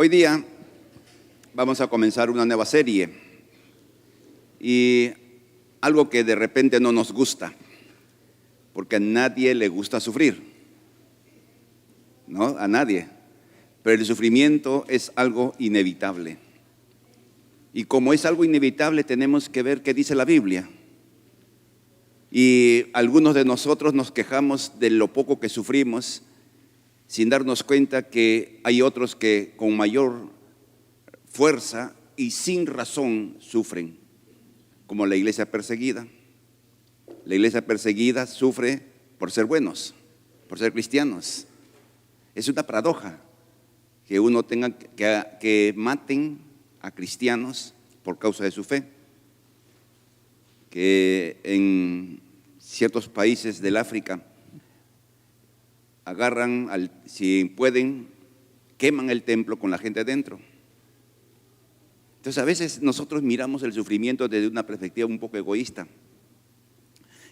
Hoy día vamos a comenzar una nueva serie y algo que de repente no nos gusta, porque a nadie le gusta sufrir, ¿no? A nadie. Pero el sufrimiento es algo inevitable. Y como es algo inevitable, tenemos que ver qué dice la Biblia. Y algunos de nosotros nos quejamos de lo poco que sufrimos, sin darnos cuenta que hay otros que con mayor fuerza y sin razón sufren, como la iglesia perseguida. La iglesia perseguida sufre por ser buenos, por ser cristianos. Es una paradoja que uno tenga que maten a cristianos por causa de su fe, que en ciertos países del África agarran, si pueden, queman el templo con la gente dentro. Entonces a veces nosotros miramos el sufrimiento desde una perspectiva un poco egoísta.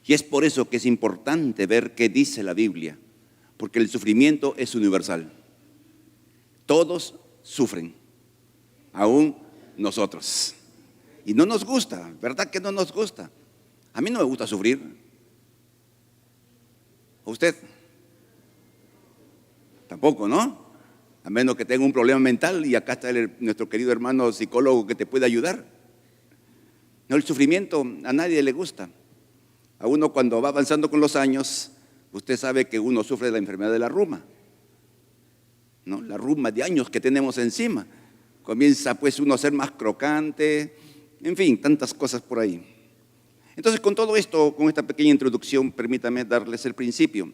Y es por eso que es importante ver qué dice la Biblia, porque el sufrimiento es universal. Todos sufren, aún nosotros. Y no nos gusta, ¿verdad que no nos gusta? A mí no me gusta sufrir. ¿A usted? Tampoco, ¿no? A menos que tenga un problema mental y acá está nuestro querido hermano psicólogo que te puede ayudar. No, el sufrimiento a nadie le gusta. A uno cuando va avanzando con los años, usted sabe que uno sufre de la enfermedad de la ruma, ¿no? La ruma de años que tenemos encima. Comienza pues uno a ser más crocante, en fin, tantas cosas por ahí. Entonces con todo esto, con esta pequeña introducción, permítame darles el principio.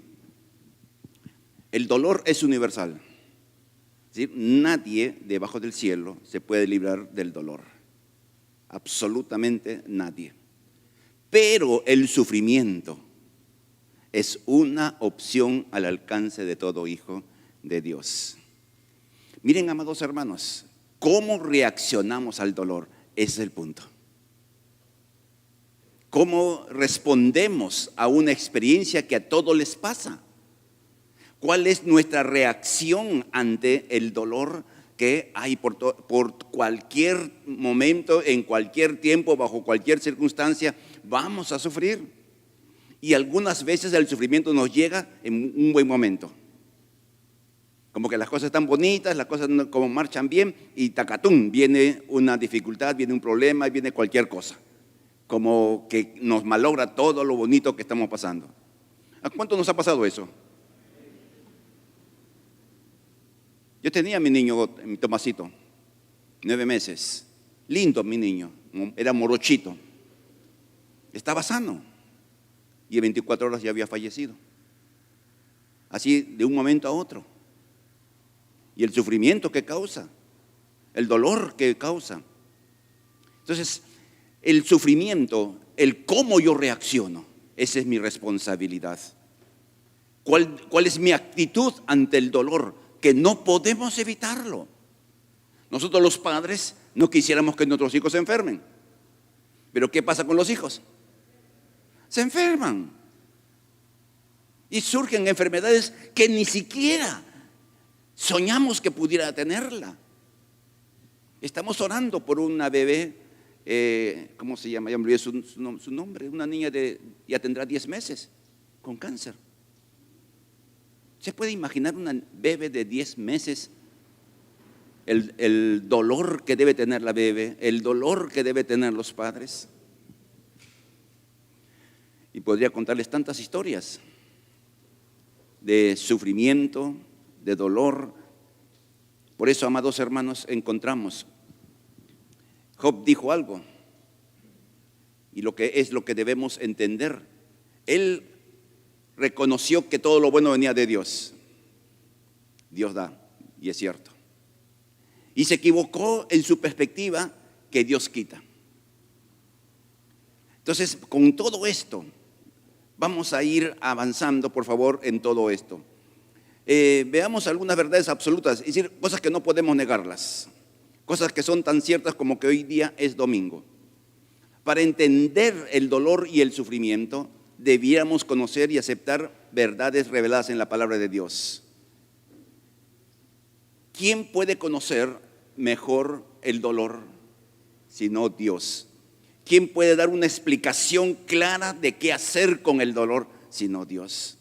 El dolor es universal. Es decir, nadie debajo del cielo se puede librar del dolor. Absolutamente nadie. Pero el sufrimiento es una opción al alcance de todo hijo de Dios. Miren, amados hermanos, ¿cómo reaccionamos al dolor? Ese es el punto. ¿Cómo respondemos a una experiencia que a todos les pasa? ¿Cuál es nuestra reacción ante el dolor que hay por cualquier momento, en cualquier tiempo, bajo cualquier circunstancia? Vamos a sufrir. Y algunas veces el sufrimiento nos llega en un buen momento. Como que las cosas están bonitas, las cosas como marchan bien y tacatún, viene una dificultad, viene un problema, viene cualquier cosa. Como que nos malogra todo lo bonito que estamos pasando. ¿A cuánto nos ha pasado eso? Yo tenía a mi niño, mi Tomasito, 9 meses. Lindo mi niño, era morochito. Estaba sano y en 24 horas ya había fallecido. Así de un momento a otro. Y el sufrimiento que causa, el dolor que causa. Entonces, el sufrimiento, el cómo yo reacciono, esa es mi responsabilidad. ¿Cuál es mi actitud ante el dolor? Que no podemos evitarlo. Nosotros los padres no quisiéramos que nuestros hijos se enfermen. Pero ¿qué pasa con los hijos? Se enferman. Y surgen enfermedades que ni siquiera soñamos que pudiera tenerla. Estamos orando por una bebé, ¿cómo se llama? Ya me olvidé su nombre. Una niña ya tendrá 10 meses con cáncer. ¿Se puede imaginar una bebé de 10 meses? El dolor que debe tener la bebé, el dolor que debe tener los padres. Y podría contarles tantas historias de sufrimiento, de dolor. Por eso, amados hermanos, encontramos. Job dijo algo, y lo que debemos entender. Él reconoció que todo lo bueno venía de Dios. Dios da, y es cierto. Y se equivocó en su perspectiva que Dios quita. Entonces, con todo esto, vamos a ir avanzando, por favor, en todo esto. Veamos algunas verdades absolutas, es decir, cosas que no podemos negarlas. Cosas que son tan ciertas como que hoy día es domingo. Para entender el dolor y el sufrimiento, debiéramos conocer y aceptar verdades reveladas en la palabra de Dios. ¿Quién puede conocer mejor el dolor sino Dios? ¿Quién puede dar una explicación clara de qué hacer con el dolor sino Dios?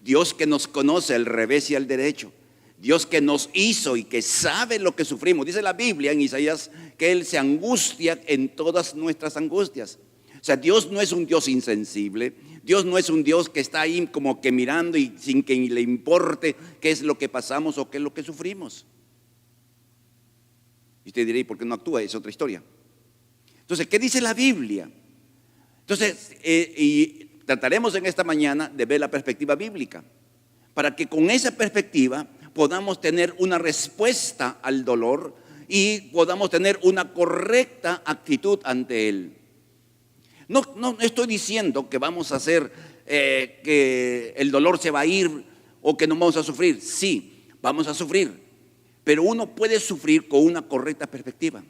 Dios que nos conoce al revés y al derecho. Dios que nos hizo y que sabe lo que sufrimos. Dice la Biblia en Isaías que Él se angustia en todas nuestras angustias. O sea, Dios no es un Dios insensible. Dios no es un Dios que está ahí como que mirando y sin que le importe qué es lo que pasamos o qué es lo que sufrimos. Y usted dirá, ¿y por qué no actúa? Es otra historia. Entonces, ¿qué dice la Biblia? Entonces, y trataremos en esta mañana de ver la perspectiva bíblica, para que con esa perspectiva podamos tener una respuesta al dolor y podamos tener una correcta actitud ante él. No estoy diciendo que vamos a hacer que el dolor se va a ir o que no vamos a sufrir. Sí, vamos a sufrir, pero uno puede sufrir con una correcta perspectiva.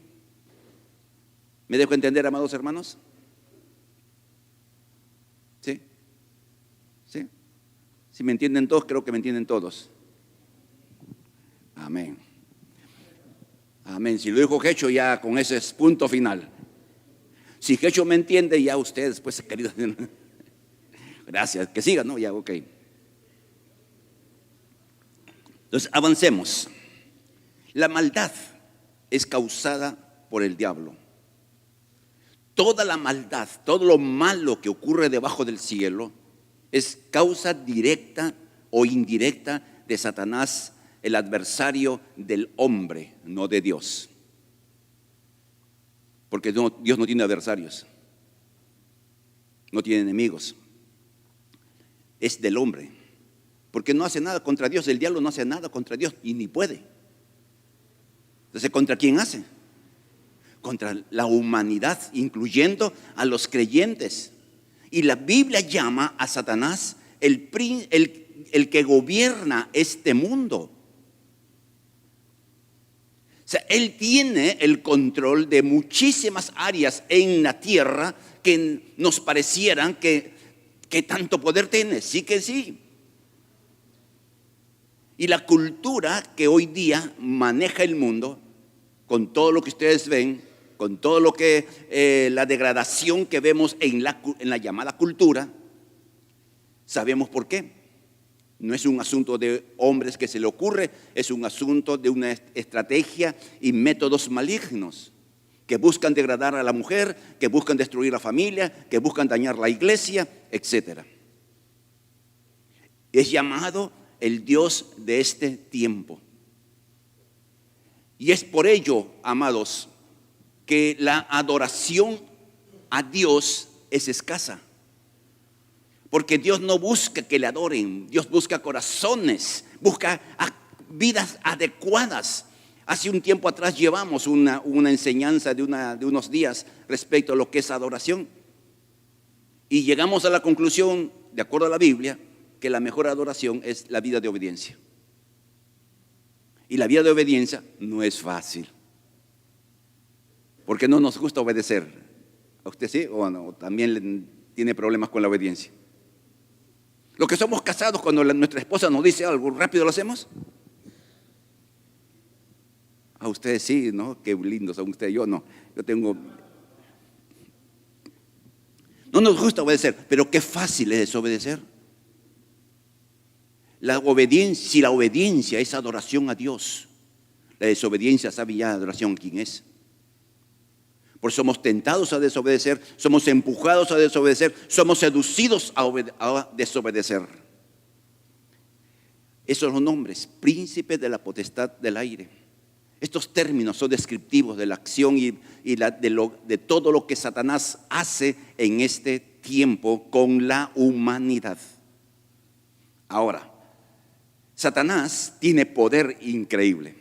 ¿Me dejo entender, amados hermanos? ¿Sí? ¿Sí? Si me entienden todos, creo que me entienden todos. Amén. Amén. Si lo dijo Jecho, ya con ese es punto final. Si Jecho me entiende, ya ustedes, pues, queridos. Gracias. Que sigan, ¿no? Ya, ok. Entonces, avancemos. La maldad es causada por el diablo. Toda la maldad, todo lo malo que ocurre debajo del cielo es causa directa o indirecta de Satanás, el adversario del hombre, no de Dios. Porque Dios no tiene adversarios, no tiene enemigos. Es del hombre, porque no hace nada contra Dios. El diablo no hace nada contra Dios y ni puede. Entonces, ¿contra quién hace? Contra la humanidad, incluyendo a los creyentes. Y la Biblia llama a Satanás el que gobierna este mundo. O sea, él tiene el control de muchísimas áreas en la tierra que nos parecieran que tanto poder tiene. Sí que sí. Y la cultura que hoy día maneja el mundo, con todo lo que ustedes ven, con todo lo que la degradación que vemos en la llamada cultura, sabemos por qué. No es un asunto de hombres que se le ocurre, es un asunto de una estrategia y métodos malignos que buscan degradar a la mujer, que buscan destruir la familia, que buscan dañar la iglesia, etc. Es llamado el Dios de este tiempo. Y es por ello, amados, que la adoración a Dios es escasa. Porque Dios no busca que le adoren, Dios busca corazones, busca vidas adecuadas. Hace un tiempo atrás llevamos una enseñanza de unos días respecto a lo que es adoración. Y llegamos a la conclusión, de acuerdo a la Biblia, que la mejor adoración es la vida de obediencia. Y la vida de obediencia no es fácil. Porque no nos gusta obedecer. ¿A usted sí o no? También tiene problemas con la obediencia. Los que somos casados, cuando nuestra esposa nos dice algo, rápido lo hacemos. A ustedes sí, ¿no? Qué lindos son ustedes. Yo no. Yo tengo. No nos gusta obedecer, pero qué fácil es desobedecer. Si la obediencia es adoración a Dios, la desobediencia sabe ya adoración a quién es. Porque somos tentados a desobedecer, somos empujados a desobedecer, somos seducidos a desobedecer. Esos son los nombres: príncipe de la potestad del aire. Estos términos son descriptivos de la acción y de todo lo que Satanás hace en este tiempo con la humanidad. Ahora, Satanás tiene poder increíble.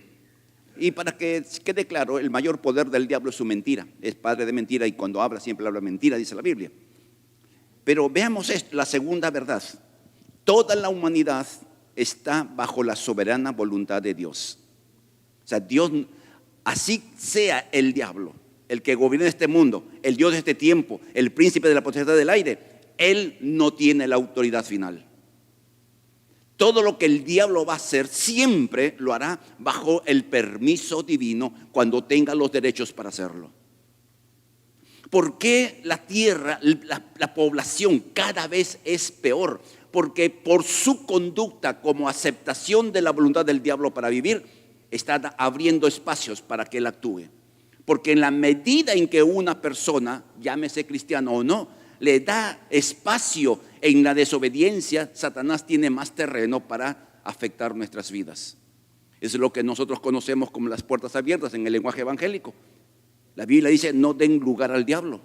Y para que quede claro, el mayor poder del diablo es su mentira. Es padre de mentira y cuando habla siempre habla mentira, dice la Biblia. Pero veamos esto, la segunda verdad. Toda la humanidad está bajo la soberana voluntad de Dios. O sea, Dios, así sea el diablo, el que gobierna este mundo, el Dios de este tiempo, el príncipe de la potestad del aire, él no tiene la autoridad final. Todo lo que el diablo va a hacer siempre lo hará bajo el permiso divino cuando tenga los derechos para hacerlo. ¿Por qué la tierra, la población cada vez es peor? Porque por su conducta como aceptación de la voluntad del diablo para vivir, está abriendo espacios para que él actúe. Porque en la medida en que una persona, llámese cristiano o no, le da espacio en la desobediencia, Satanás tiene más terreno para afectar nuestras vidas. Es lo que nosotros conocemos como las puertas abiertas en el lenguaje evangélico. La Biblia dice: no den lugar al diablo.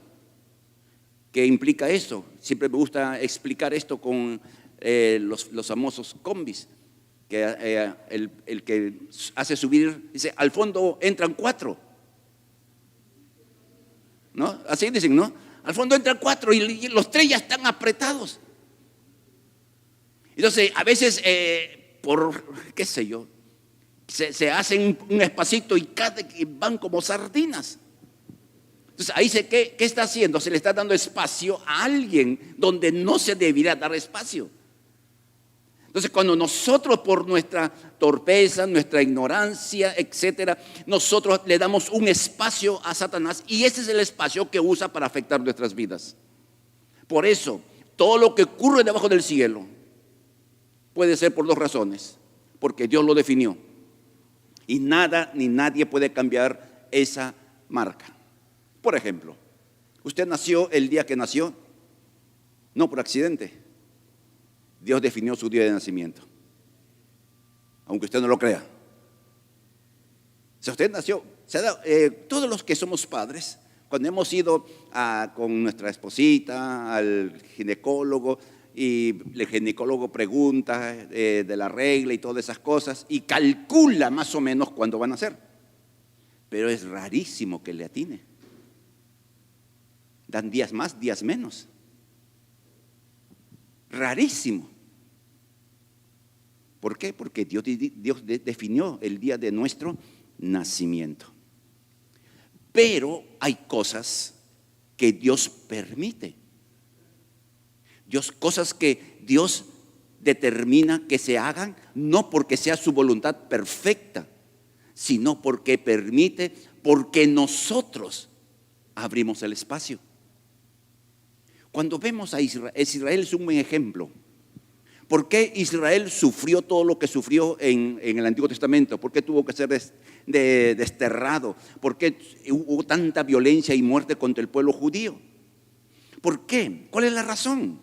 ¿Qué implica eso? Siempre me gusta explicar esto con los famosos combis, que el que hace subir, dice: al fondo entran 4, ¿no? Así dicen, ¿no? Al fondo entran 4 y los 3 ya están apretados. Entonces, a veces, por qué sé yo, se hacen un espacito y van como sardinas. Entonces, ahí ¿qué está haciendo? Se le está dando espacio a alguien donde no se debería dar espacio. Entonces, cuando nosotros, por nuestra torpeza, nuestra ignorancia, etcétera, nosotros le damos un espacio a Satanás, y ese es el espacio que usa para afectar nuestras vidas. Por eso, todo lo que ocurre debajo del cielo puede ser por 2 razones: porque Dios lo definió, y nada ni nadie puede cambiar esa marca. Por ejemplo, usted nació el día que nació, no por accidente. Dios definió su día de nacimiento, aunque usted no lo crea. Si usted nació, todos los que somos padres, cuando hemos ido con nuestra esposita al ginecólogo, y el ginecólogo pregunta de la regla y todas esas cosas, y calcula más o menos cuándo van a nacer, pero es rarísimo que le atine. Dan días más, días menos. Rarísimo. ¿Por qué? Porque Dios definió el día de nuestro nacimiento. Pero hay cosas que Dios permite. Cosas que Dios determina que se hagan, no porque sea su voluntad perfecta, sino porque permite, porque nosotros abrimos el espacio. Cuando vemos a Israel es un buen ejemplo. ¿Por qué Israel sufrió todo lo que sufrió en el Antiguo Testamento? ¿Por qué tuvo que ser desterrado? ¿Por qué hubo tanta violencia y muerte contra el pueblo judío? ¿Por qué? ¿Cuál es la razón?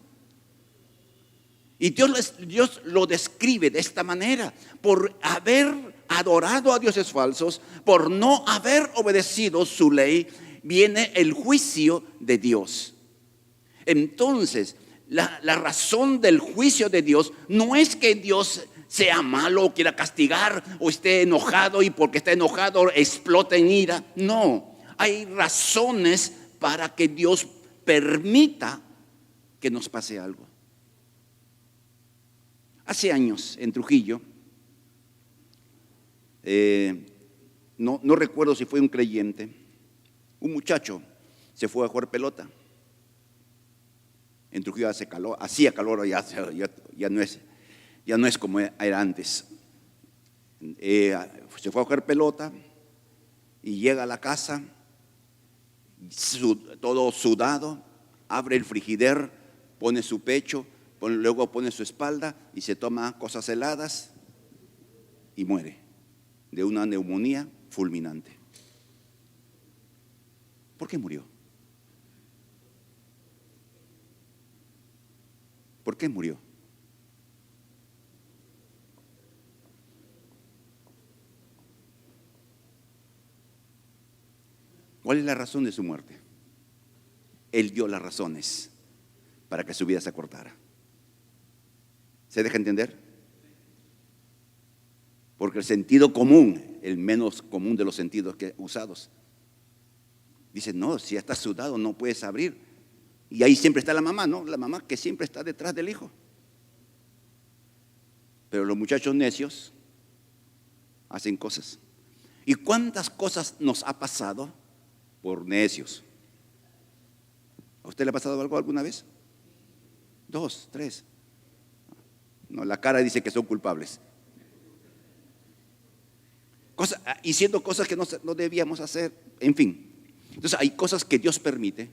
Y Dios lo describe de esta manera: por haber adorado a dioses falsos, por no haber obedecido su ley, viene el juicio de Dios. Entonces, la razón del juicio de Dios no es que Dios sea malo o quiera castigar o esté enojado y porque está enojado explota en ira. No, hay razones para que Dios permita que nos pase algo. Hace años en Trujillo, no recuerdo si fue un creyente, un muchacho se fue a jugar pelota. En Trujillo hace calor, hacía calor, ya no es como era antes. Se fue a jugar pelota y llega a la casa, todo sudado, abre el frigider, pone su pecho, luego pone su espalda y se toma cosas heladas y muere de una neumonía fulminante. ¿Por qué murió? ¿Por qué murió? ¿Cuál es la razón de su muerte? Él dio las razones para que su vida se acortara. ¿Se deja entender? Porque el sentido común, el menos común de los sentidos usados, dice: no, si ya estás sudado no puedes abrir. Y ahí siempre está la mamá, ¿no? La mamá que siempre está detrás del hijo. Pero los muchachos necios hacen cosas. ¿Y cuántas cosas nos ha pasado por necios? ¿A usted le ha pasado algo alguna vez? 2, 3. No, la cara dice que son culpables. Haciendo cosas que no debíamos hacer, en fin. Entonces hay cosas que Dios permite,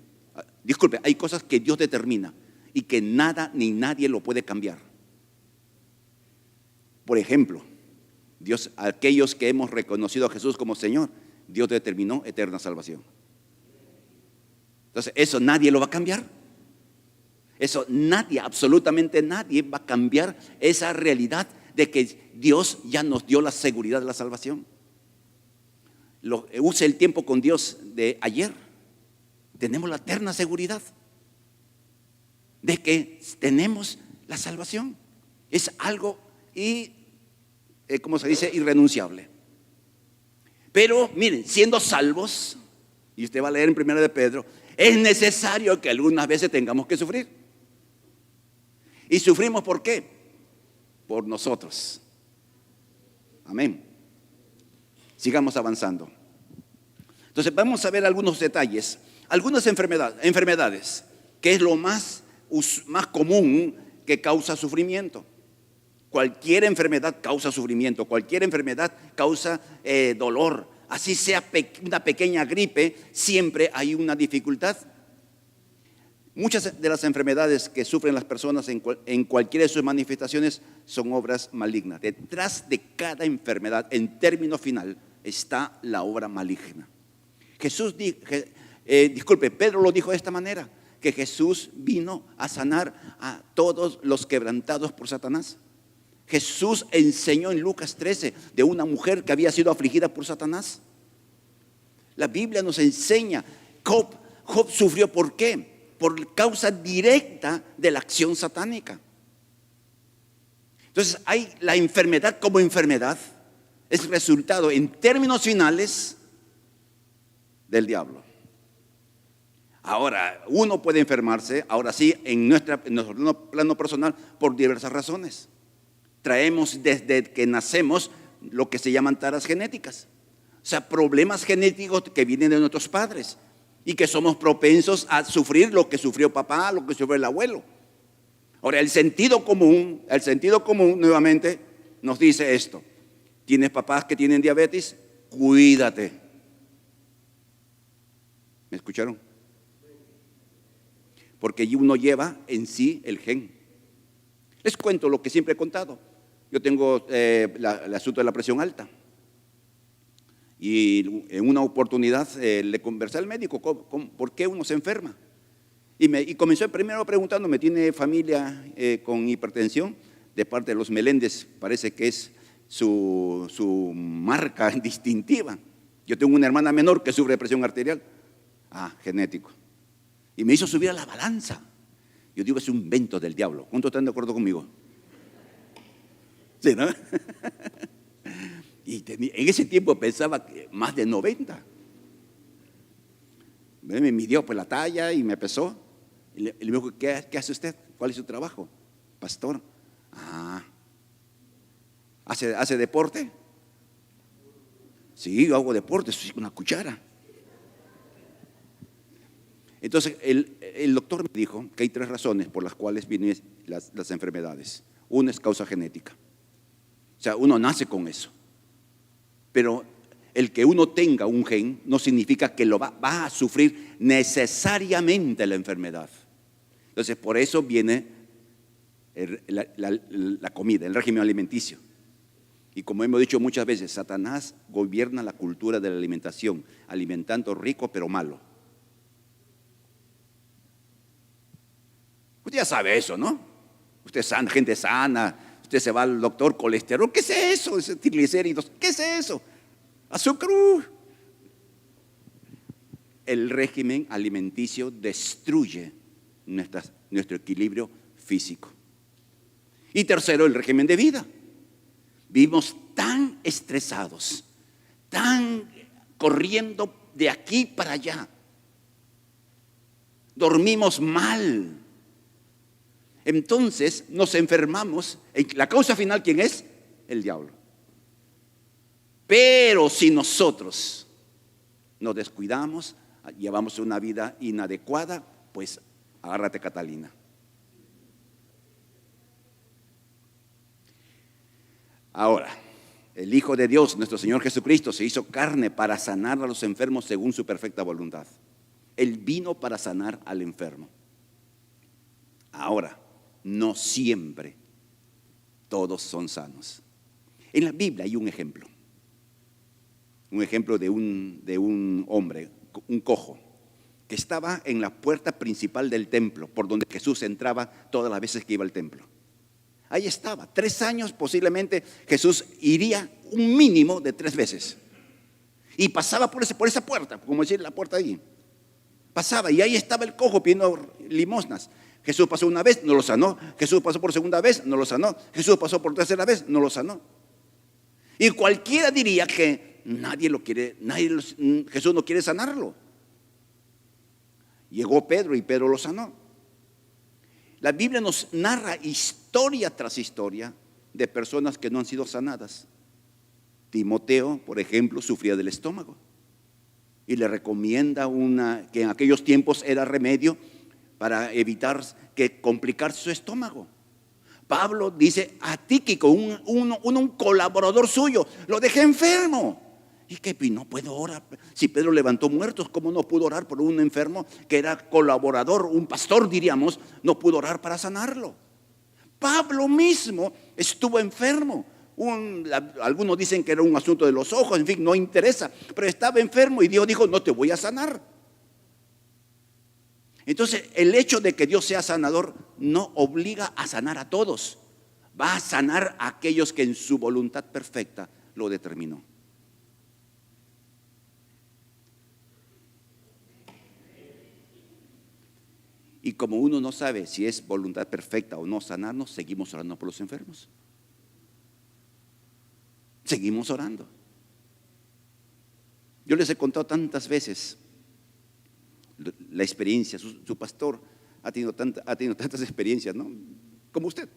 hay cosas que Dios determina y que nada ni nadie lo puede cambiar. Por ejemplo, aquellos que hemos reconocido a Jesús como Señor, Dios determinó eterna salvación. Entonces, eso nadie lo va a cambiar. Eso nadie, absolutamente nadie va a cambiar esa realidad de que Dios ya nos dio la seguridad de la salvación. Use el tiempo con Dios de ayer. Tenemos la eterna seguridad de que tenemos la salvación. Es algo como se dice, irrenunciable. Pero miren, siendo salvos, y usted va a leer en 1 de Pedro, es necesario que algunas veces tengamos que sufrir. ¿Y sufrimos por qué? Por nosotros. Amén. Sigamos avanzando. Entonces vamos a ver algunos detalles, algunas enfermedades, que es lo más común que causa sufrimiento. Cualquier enfermedad causa sufrimiento, cualquier enfermedad causa dolor. Así sea una pequeña gripe, siempre hay una dificultad. Muchas de las enfermedades que sufren las personas en cualquiera de sus manifestaciones son obras malignas. Detrás de cada enfermedad, en término final, está la obra maligna. Pedro lo dijo de esta manera, que Jesús vino a sanar a todos los quebrantados por Satanás. Jesús enseñó en Lucas 13 de una mujer que había sido afligida por Satanás. La Biblia nos enseña, Job sufrió, ¿por qué? Por causa directa de la acción satánica. Entonces hay la enfermedad como enfermedad, es resultado en términos finales del diablo. Ahora, uno puede enfermarse, ahora sí, en nuestro plano personal, por diversas razones. Traemos desde que nacemos lo que se llaman taras genéticas, o sea, problemas genéticos que vienen de nuestros padres y que somos propensos a sufrir lo que sufrió papá, lo que sufrió el abuelo. Ahora, el sentido común nuevamente nos dice esto: ¿tienes papás que tienen diabetes? Cuídate. ¿Me escucharon? Porque uno lleva en sí el gen. Les cuento lo que siempre he contado. Yo tengo el asunto de la presión alta. Y en una oportunidad le conversé al médico por qué uno se enferma. Y comenzó primero preguntándome, ¿tiene familia con hipertensión? De parte de los Meléndez, parece que es su marca distintiva. Yo tengo una hermana menor que sufre de presión arterial. Genético. Y me hizo subir a la balanza. Yo digo, es un invento del diablo. ¿Cuántos están de acuerdo conmigo? Sí, ¿no? Y en ese tiempo pensaba que más de 90. Me midió por la talla y me pesó. Y le dijo, ¿qué hace usted? ¿Cuál es su trabajo? Pastor. ¿Hace deporte? Sí, yo hago deporte, soy una cuchara. Entonces el doctor me dijo que hay 3 razones por las cuales vienen las enfermedades. Una es causa genética. O sea, uno nace con eso. Pero el que uno tenga un gen no significa que va a sufrir necesariamente la enfermedad. Entonces, por eso viene la comida, el régimen alimenticio. Y como hemos dicho muchas veces, Satanás gobierna la cultura de la alimentación, alimentando rico pero malo. Usted ya sabe eso, ¿no? Usted es sana, gente sana, usted se va al doctor, colesterol, ¿qué es eso? ¿Es triglicéridos? ¿Qué es eso? Azúcar. El régimen alimenticio destruye nuestro equilibrio físico. Y tercero, el régimen de vida. Vivimos tan estresados, tan corriendo de aquí para allá. Dormimos mal. Entonces nos enfermamos. La causa final, ¿quién es? El diablo. Pero si nosotros nos descuidamos, llevamos una vida inadecuada, pues agárrate, Catalina. Ahora, el Hijo de Dios, nuestro Señor Jesucristo, se hizo carne para sanar a los enfermos según su perfecta voluntad. Él vino para sanar al enfermo. Ahora, no siempre todos son sanos. En la Biblia hay un ejemplo de un hombre, un cojo, que estaba en la puerta principal del templo, por donde Jesús entraba todas las veces que iba al templo. Ahí estaba, 3 años posiblemente Jesús iría un mínimo de 3 veces. Y pasaba por esa puerta, como decir la puerta ahí. Pasaba y ahí estaba el cojo pidiendo limosnas. Jesús pasó una vez, no lo sanó. Jesús pasó por segunda vez, no lo sanó. Jesús pasó por tercera vez, no lo sanó. Y cualquiera diría que nadie lo quiere, Jesús no quiere sanarlo. Llegó Pedro y Pedro lo sanó. La Biblia nos narra historia tras historia de personas que no han sido sanadas. Timoteo, por ejemplo, sufría del estómago y le recomienda que en aquellos tiempos era remedio para evitar que complicarse su estómago. Pablo dice a Tíquico, un colaborador suyo, lo dejé enfermo. ¿Y qué? No puedo orar. Si Pedro levantó muertos, ¿cómo no pudo orar por un enfermo que era colaborador, un pastor diríamos? No pudo orar para sanarlo. Pablo mismo estuvo enfermo. Algunos dicen que era un asunto de los ojos, en fin, no interesa. Pero estaba enfermo y Dios dijo, no te voy a sanar. Entonces, el hecho de que Dios sea sanador no obliga a sanar a todos. Va a sanar a aquellos que en su voluntad perfecta lo determinó. Y como uno no sabe si es voluntad perfecta o no sanarnos, seguimos orando por los enfermos. Seguimos orando. Yo les he contado tantas veces la experiencia. Su pastor ha tenido tantas experiencias, ¿no? Como usted.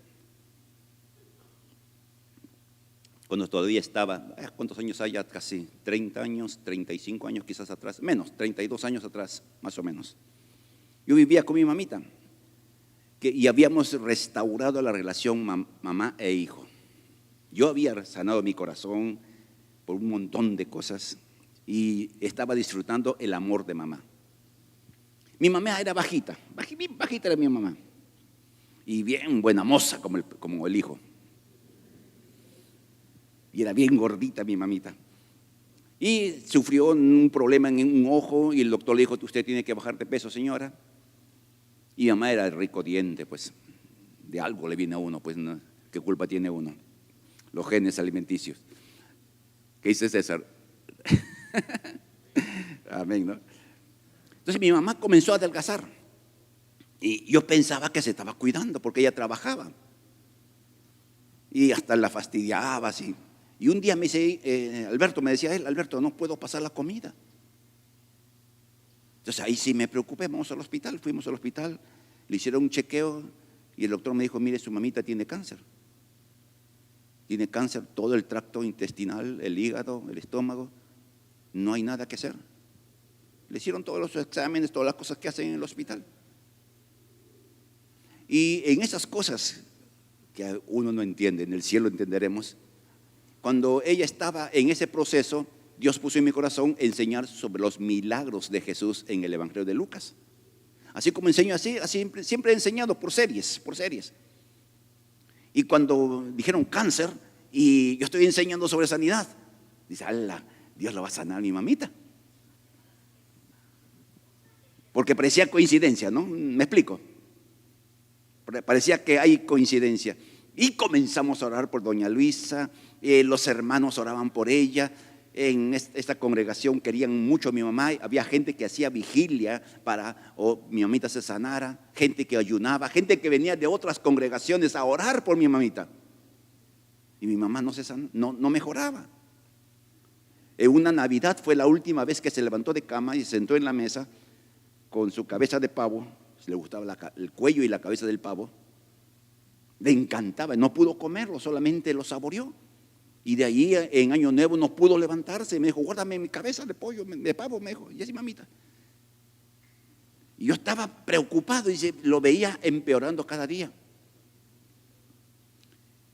Cuando todavía estaba, ¿cuántos años hay ya? Casi 30 años, 35 años quizás atrás, menos, 32 años atrás, más o menos. Yo vivía con mi mamita y habíamos restaurado la relación mamá e hijo. Yo había sanado mi corazón por un montón de cosas y estaba disfrutando el amor de mamá. Mi mamá era bajita era mi mamá y bien buena moza como el hijo. Y era bien gordita mi mamita. Y sufrió un problema en un ojo y el doctor le dijo, usted tiene que bajar de peso, señora. Y mi mamá era el rico diente, pues de algo le viene a uno, pues ¿no? ¿Qué culpa tiene uno? Los genes alimenticios. ¿Qué dice César? Amén, ¿no? Entonces mi mamá comenzó a adelgazar y yo pensaba que se estaba cuidando porque ella trabajaba y hasta la fastidiaba así. Y un día me dice, Alberto, me decía él, Alberto, no puedo pasar la comida. Entonces ahí sí me preocupé, vamos al hospital. Fuimos al hospital, le hicieron un chequeo y el doctor me dijo, mire, su mamita tiene cáncer. Tiene cáncer todo el tracto intestinal, el hígado, el estómago. No hay nada que hacer. Le hicieron todos los exámenes, todas las cosas que hacen en el hospital. Y en esas cosas que uno no entiende, en el cielo entenderemos, cuando ella estaba en ese proceso, Dios puso en mi corazón enseñar sobre los milagros de Jesús en el Evangelio de Lucas. Así como enseño así siempre he enseñado por series. Y cuando dijeron cáncer y yo estoy enseñando sobre sanidad, dice, Dios lo va a sanar a mi mamita. Porque parecía coincidencia, ¿no? Me explico. Parecía que hay coincidencia. Y comenzamos a orar por doña Luisa, los hermanos oraban por ella. En esta congregación querían mucho a mi mamá. Había gente que hacía vigilia para mi mamita se sanara, gente que ayunaba, gente que venía de otras congregaciones a orar por mi mamita. Y mi mamá no mejoraba. En una Navidad fue la última vez que se levantó de cama y se sentó en la mesa con su cabeza de pavo. Le gustaba el cuello y la cabeza del pavo. Le encantaba, no pudo comerlo, solamente lo saboreó. Y de ahí en Año Nuevo no pudo levantarse. Me dijo, guárdame mi cabeza de pollo, de pavo, me dijo. Y así, mamita. Y yo estaba preocupado y lo veía empeorando cada día.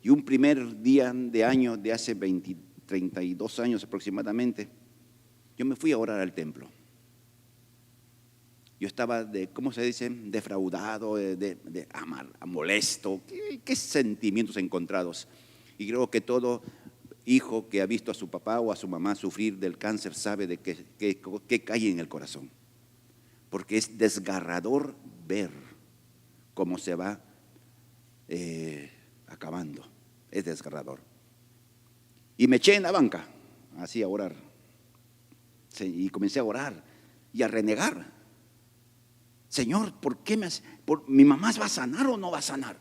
Y un primer día de año, de hace 32 años aproximadamente, yo me fui a orar al templo. Yo estaba, ¿cómo se dice? Defraudado, molesto. ¿Qué sentimientos encontrados? Y creo que todo hijo que ha visto a su papá o a su mamá sufrir del cáncer sabe de qué cae en el corazón. Porque es desgarrador ver cómo se va acabando. Es desgarrador. Y me eché en la banca, así a orar. Y comencé a orar y a renegar. Señor, ¿por qué mi mamá va a sanar o no va a sanar?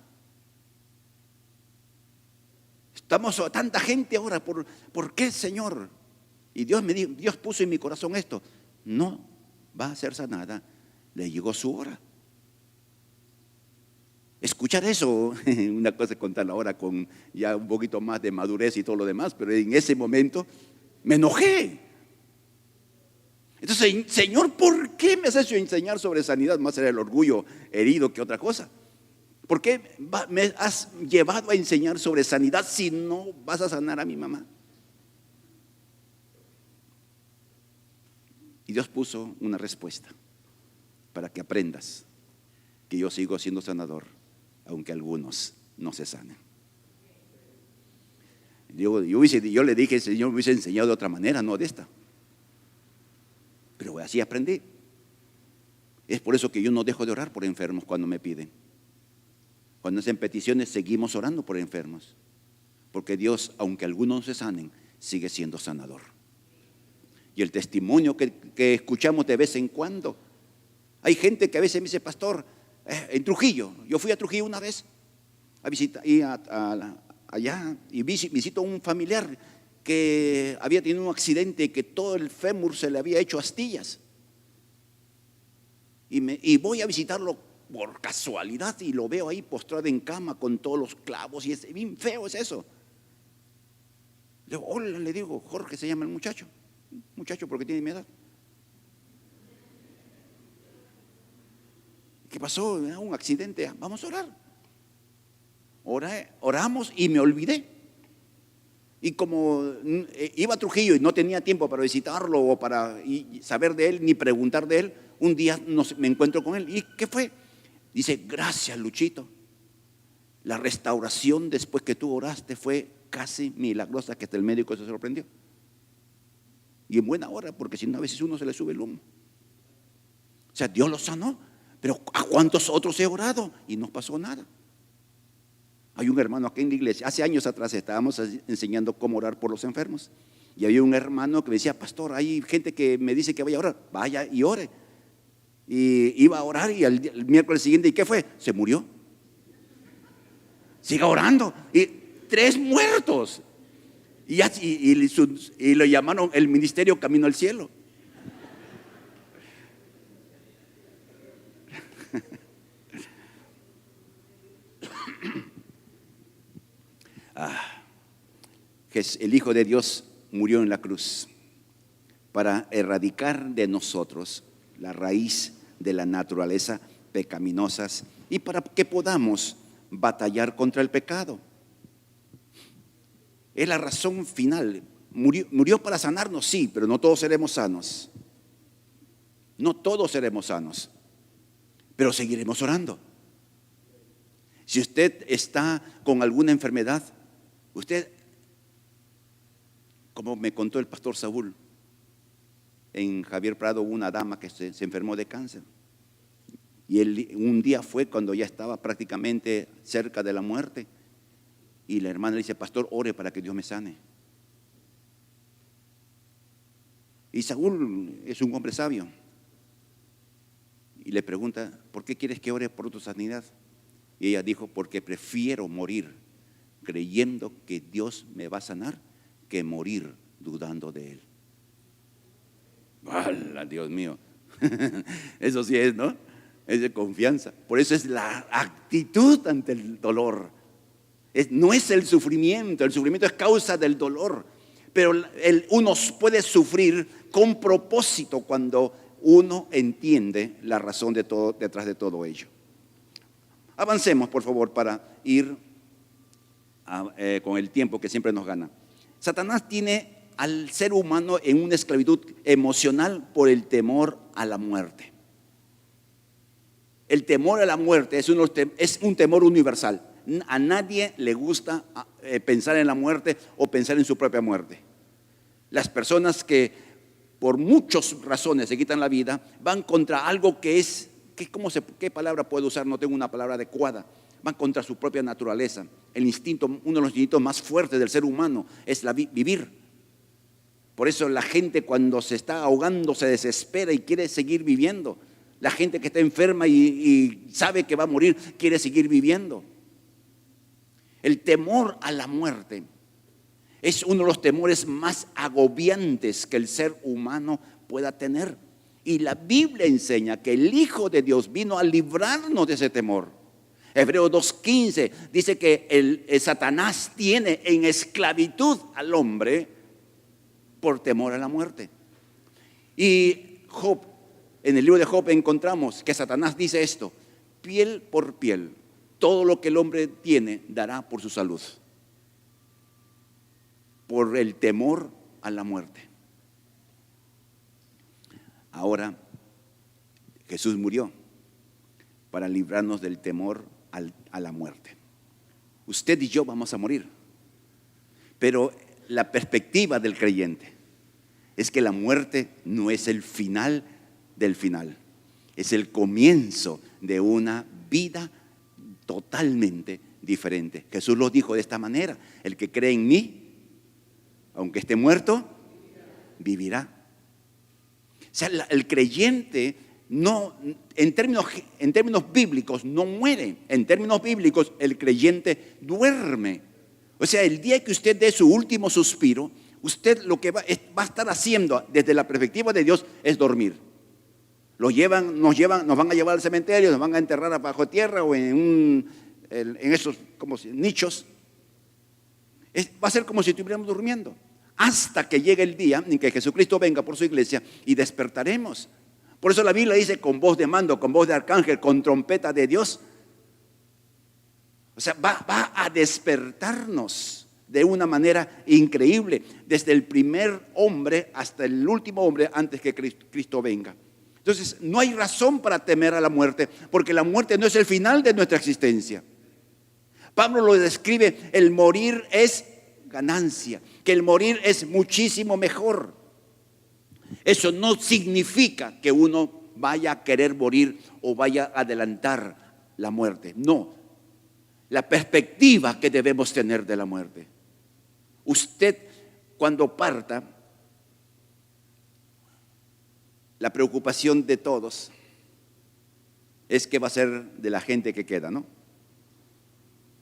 Estamos a tanta gente ahora, ¿por qué, Señor? Y Dios puso en mi corazón esto: no va a ser sanada, le llegó su hora. Escuchar eso, una cosa es contarla ahora con ya un poquito más de madurez y todo lo demás, pero en ese momento me enojé. Entonces, Señor, ¿por qué me has hecho enseñar sobre sanidad? Más era el orgullo herido que otra cosa. ¿Por qué me has llevado a enseñar sobre sanidad si no vas a sanar a mi mamá? Y Dios puso una respuesta para que aprendas que yo sigo siendo sanador, aunque algunos no se sanen. Yo le dije: el Señor me hubiese enseñado de otra manera, no de esta. Pero así aprendí. Es por eso que yo no dejo de orar por enfermos cuando me piden. Cuando hacen peticiones, seguimos orando por enfermos. Porque Dios, aunque algunos no se sanen, sigue siendo sanador. Y el testimonio que escuchamos de vez en cuando. Hay gente que a veces me dice: pastor, en Trujillo, yo fui a Trujillo una vez a visitar allá, y visito a un familiar que había tenido un accidente y que todo el fémur se le había hecho astillas. Y voy a visitarlo por casualidad y lo veo ahí postrado en cama con todos los clavos, y es bien feo, es eso. Le digo: hola, le digo, Jorge se llama el muchacho. Muchacho porque tiene mi edad. ¿Qué pasó? Un accidente. Vamos a orar. Oramos y me olvidé. Y como iba a Trujillo y no tenía tiempo para visitarlo o para saber de él ni preguntar de él, un día me encuentro con él. ¿Y qué fue? Dice: gracias, Luchito. La restauración después que tú oraste fue casi milagrosa, que hasta el médico se sorprendió. Y en buena hora, porque si no a veces uno se le sube el humo. O sea, Dios lo sanó. Pero ¿a cuántos otros he orado? Y no pasó nada. Hay un hermano aquí en la iglesia, hace años atrás estábamos enseñando cómo orar por los enfermos. Y había un hermano que me decía: pastor, hay gente que me dice que vaya a orar. Vaya y ore. Y iba a orar y el miércoles siguiente, ¿y qué fue? Se murió. Siga orando. Y 3 muertos. Y lo llamaron el ministerio Camino al Cielo. El Hijo de Dios murió en la cruz para erradicar de nosotros la raíz de la naturaleza pecaminosas y para que podamos batallar contra el pecado. Es la razón final. Murió para sanarnos, sí, pero no todos seremos sanos. No todos seremos sanos, pero seguiremos orando. Si usted está con alguna enfermedad, usted, como me contó el pastor Saúl, en Javier Prado hubo una dama que se enfermó de cáncer. Y él un día fue cuando ya estaba prácticamente cerca de la muerte. Y la hermana le dice: pastor, ore para que Dios me sane. Y Saúl es un hombre sabio. Y le pregunta: ¿por qué quieres que ore por tu sanidad? Y ella dijo: porque prefiero morir creyendo que Dios me va a sanar que morir dudando de Él. ¡Hala, Dios mío! Eso sí es, ¿no? Es de confianza. Por eso es la actitud ante el dolor. No es el sufrimiento es causa del dolor. Pero uno puede sufrir con propósito cuando uno entiende la razón detrás de todo ello. Avancemos, por favor, para ir con el tiempo que siempre nos gana. Satanás tiene al ser humano en una esclavitud emocional por el temor a la muerte. El temor a la muerte es un temor universal. A nadie le gusta pensar en la muerte o pensar en su propia muerte. Las personas que por muchas razones se quitan la vida van contra algo que es, ¿qué palabra puedo usar? No tengo una palabra adecuada. Van contra su propia naturaleza. El instinto, uno de los instintos más fuertes del ser humano es vivir. Por eso la gente cuando se está ahogando se desespera y quiere seguir viviendo. La gente que está enferma y sabe que va a morir quiere seguir viviendo. El temor a la muerte es uno de los temores más agobiantes que el ser humano pueda tener. Y la Biblia enseña que el Hijo de Dios vino a librarnos de ese temor. Hebreos 2:15 dice que el Satanás tiene en esclavitud al hombre por temor a la muerte. Y Job, en el libro de Job encontramos que Satanás dice esto: piel por piel, todo lo que el hombre tiene dará por su salud, por el temor a la muerte. Ahora, Jesús murió para librarnos del temor a la muerte. Usted y yo vamos a morir, pero la perspectiva del creyente es que la muerte no es el final del final, es el comienzo de una vida totalmente diferente. Jesús lo dijo de esta manera: el que cree en mí, aunque esté muerto, vivirá. O sea, el creyente no, en términos bíblicos, no muere. En términos bíblicos, el creyente duerme. O sea, el día que usted dé su último suspiro, usted lo que va a estar haciendo desde la perspectiva de Dios es dormir. Nos van a llevar al cementerio, nos van a enterrar abajo de tierra o en esos nichos. Va a ser como si estuviéramos durmiendo, hasta que llegue el día en que Jesucristo venga por su iglesia y despertaremos. Por eso la Biblia dice: con voz de mando, con voz de arcángel, con trompeta de Dios. O sea, va a despertarnos de una manera increíble, desde el primer hombre hasta el último hombre antes que Cristo venga. Entonces, no hay razón para temer a la muerte, porque la muerte no es el final de nuestra existencia. Pablo lo describe: el morir es ganancia, que el morir es muchísimo mejor. Eso no significa que uno vaya a querer morir o vaya a adelantar la muerte. No, la perspectiva que debemos tener de la muerte. Usted, cuando parta, la preocupación de todos es qué va a ser de la gente que queda, ¿no?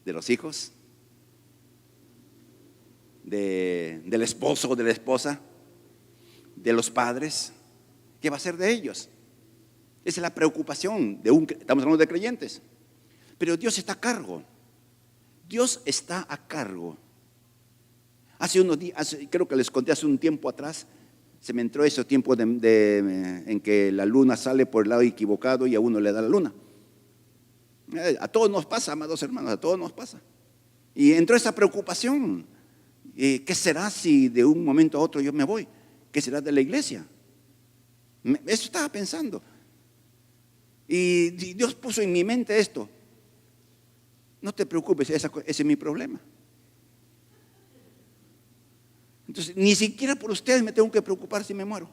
De los hijos, del esposo o de la esposa, de los padres. ¿Qué va a ser de ellos? Esa es la preocupación estamos hablando de creyentes. Pero Dios está a cargo. Dios está a cargo. Hace unos días, creo que les conté hace un tiempo atrás, se me entró ese tiempo en que la luna sale por el lado equivocado y a uno le da la luna. A todos nos pasa, amados hermanos, a todos nos pasa. Y entró esa preocupación. ¿Qué será si de un momento a otro yo me voy? ¿Qué será de la iglesia? Eso estaba pensando. Y Dios puso en mi mente esto: no te preocupes, ese es mi problema. Entonces, ni siquiera por ustedes me tengo que preocupar si me muero.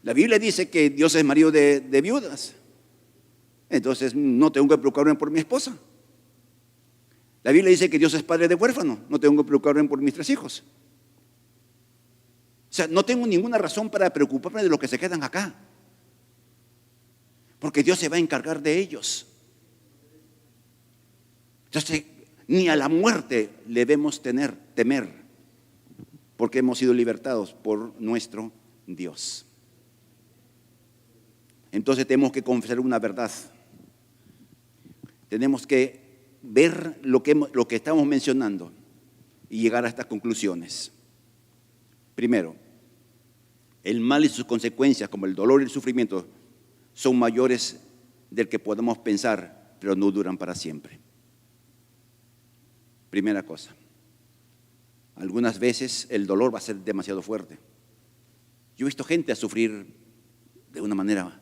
La Biblia dice que Dios es marido de viudas. Entonces, no tengo que preocuparme por mi esposa. La Biblia dice que Dios es padre de huérfanos. No tengo que preocuparme por mis 3 hijos. O sea, no tengo ninguna razón para preocuparme de los que se quedan acá, porque Dios se va a encargar de ellos. Entonces, ni a la muerte le debemos temer, porque hemos sido libertados por nuestro Dios. Entonces tenemos que confesar una verdad. Tenemos que ver lo que estamos mencionando y llegar a estas conclusiones. Primero, el mal y sus consecuencias, como el dolor y el sufrimiento, son mayores del que podemos pensar, pero no duran para siempre. Primera cosa, algunas veces el dolor va a ser demasiado fuerte. Yo he visto gente a sufrir de una manera.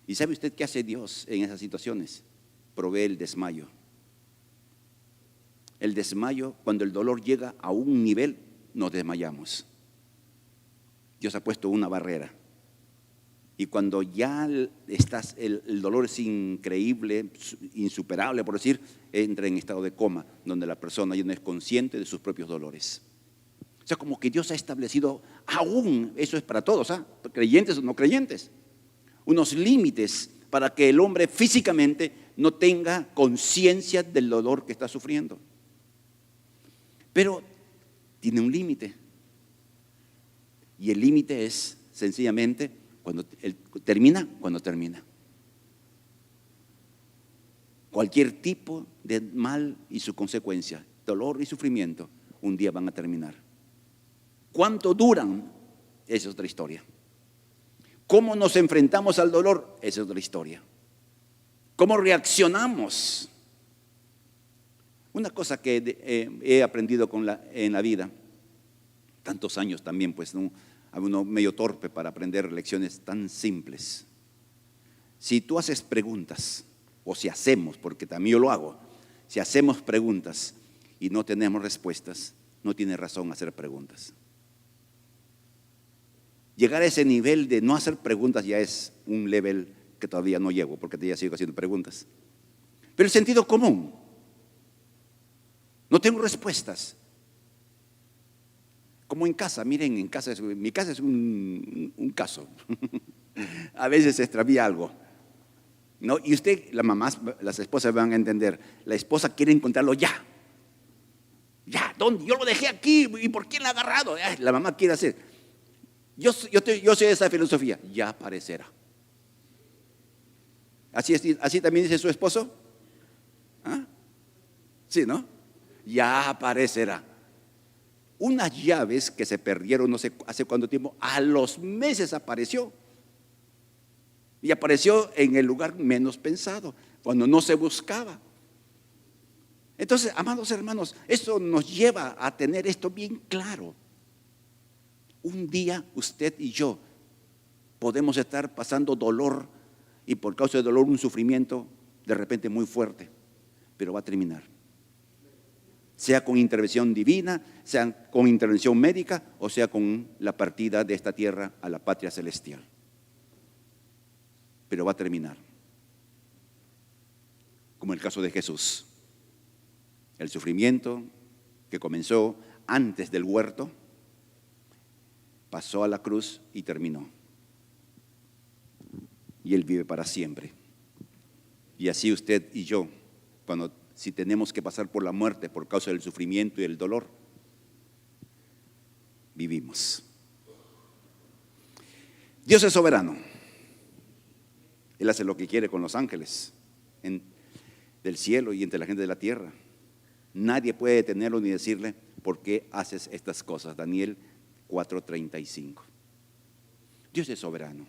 ¿Y sabe usted qué hace Dios en esas situaciones? Provee el desmayo. El desmayo, cuando el dolor llega a un nivel, nos desmayamos. Dios ha puesto una barrera. Y cuando ya el dolor es increíble, insuperable, por decir, entra en estado de coma, donde la persona ya no es consciente de sus propios dolores. O sea, como que Dios ha establecido aún, eso es para todos, creyentes o no creyentes, unos límites para que el hombre físicamente no tenga conciencia del dolor que está sufriendo. Pero tiene un límite. Y el límite es sencillamente cuando termina. Cualquier tipo de mal y su consecuencia, dolor y sufrimiento, un día van a terminar. ¿Cuánto duran? Esa es otra historia. ¿Cómo nos enfrentamos al dolor? Esa es otra historia. ¿Cómo reaccionamos? Una cosa que he aprendido en la vida, tantos años también, pues uno medio torpe para aprender lecciones tan simples. Si tú haces preguntas, o si hacemos, porque también yo lo hago, si hacemos preguntas y no tenemos respuestas, no tiene razón hacer preguntas. Llegar a ese nivel de no hacer preguntas ya es un level que todavía no llego, porque todavía sigo haciendo preguntas. Pero el sentido común, no tengo respuestas. Como en casa, miren, mi casa es un caso. A veces se extravía algo, ¿no? Y usted, las esposas van a entender, la esposa quiere encontrarlo ya. Ya, ¿dónde? Yo lo dejé aquí, ¿y por quién lo ha agarrado? La mamá quiere hacer. Yo soy de esa filosofía, ya aparecerá. ¿Así también dice su esposo? Sí, ¿no? Ya aparecerá. Unas llaves que se perdieron no sé hace cuánto tiempo, a los meses apareció. Y apareció en el lugar menos pensado, cuando no se buscaba. Entonces, amados hermanos, esto nos lleva a tener esto bien claro. Un día usted y yo podemos estar pasando dolor y por causa del dolor un sufrimiento de repente muy fuerte, pero va a terminar. Sea con intervención divina, sea con intervención médica o sea con la partida de esta tierra a la patria celestial. Pero va a terminar. Como el caso de Jesús. El sufrimiento que comenzó antes del huerto, pasó a la cruz y terminó. Y Él vive para siempre. Y así usted y yo, si tenemos que pasar por la muerte por causa del sufrimiento y el dolor, vivimos. Dios es soberano. Él hace lo que quiere con los ángeles del cielo y entre la gente de la tierra. Nadie puede detenerlo ni decirle por qué haces estas cosas. Daniel 4:35. Dios es soberano.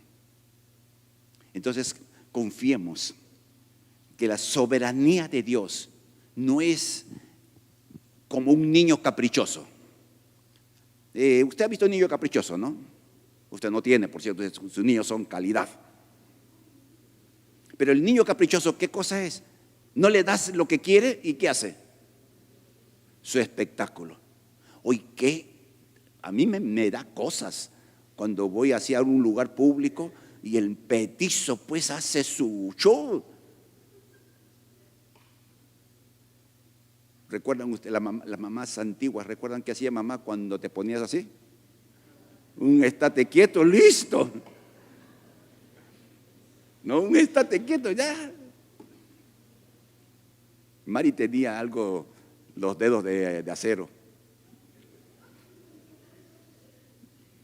Entonces confiemos que la soberanía de Dios no es como un niño caprichoso. Usted ha visto un niño caprichoso, ¿no? Usted no tiene, por cierto, sus niños son calidad. Pero el niño caprichoso, ¿qué cosa es? No le das lo que quiere y ¿qué hace? Su espectáculo. Oye, a mí me da cosas cuando voy hacia un lugar público y el petizo pues hace su show. ¿Recuerdan ustedes las mamás antiguas? ¿Recuerdan qué hacía mamá cuando te ponías así? Un estate quieto, listo. No, un estate quieto, ya. Mari tenía los dedos de acero.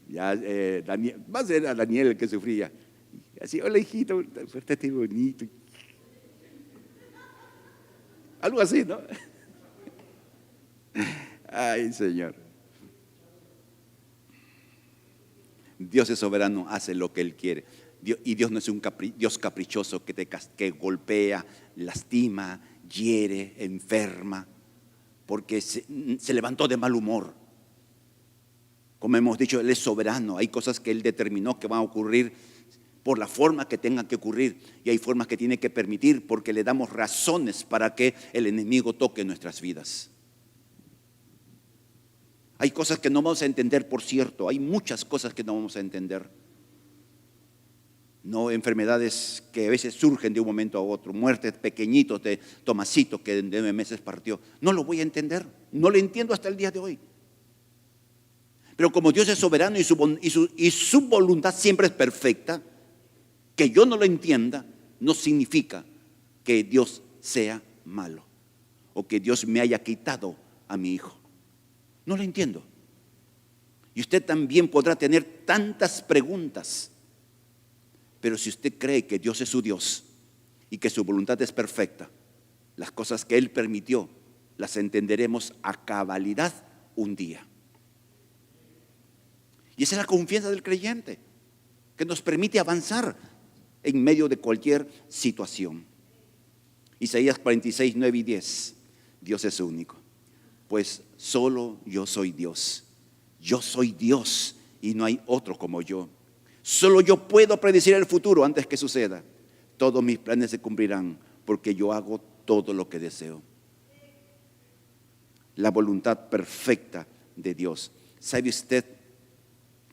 Ya Daniel, más era Daniel el que sufría. Así, hola hijito, estate bonito. Algo así, ¿no? Ay, Señor. Dios es soberano, hace lo que Él quiere. Y Dios no es un Dios caprichoso que golpea, lastima, hiere, enferma, porque se levantó de mal humor. Como hemos dicho, Él es soberano. Hay cosas que Él determinó que van a ocurrir por la forma que tengan que ocurrir, y hay formas que tiene que permitir porque le damos razones para que el enemigo toque nuestras vidas. Hay cosas que no vamos a entender, por cierto, hay muchas cosas que no vamos a entender. No, enfermedades que a veces surgen de un momento a otro, muertes pequeñitos de Tomasito que en 9 meses partió. No lo voy a entender, no lo entiendo hasta el día de hoy. Pero como Dios es soberano y su voluntad siempre es perfecta, que yo no lo entienda no significa que Dios sea malo o que Dios me haya quitado a mi hijo. No lo entiendo. Y usted también podrá tener tantas preguntas, pero si usted cree que Dios es su Dios y que su voluntad es perfecta, las cosas que Él permitió las entenderemos a cabalidad un día. Y esa es la confianza del creyente, que nos permite avanzar en medio de cualquier situación. Isaías 46, 9 y 10. Dios es único, pues solo yo soy Dios. Yo soy Dios y no hay otro como yo. Solo yo puedo predecir el futuro antes que suceda. Todos mis planes se cumplirán porque yo hago todo lo que deseo. La voluntad perfecta de Dios. ¿Sabe usted?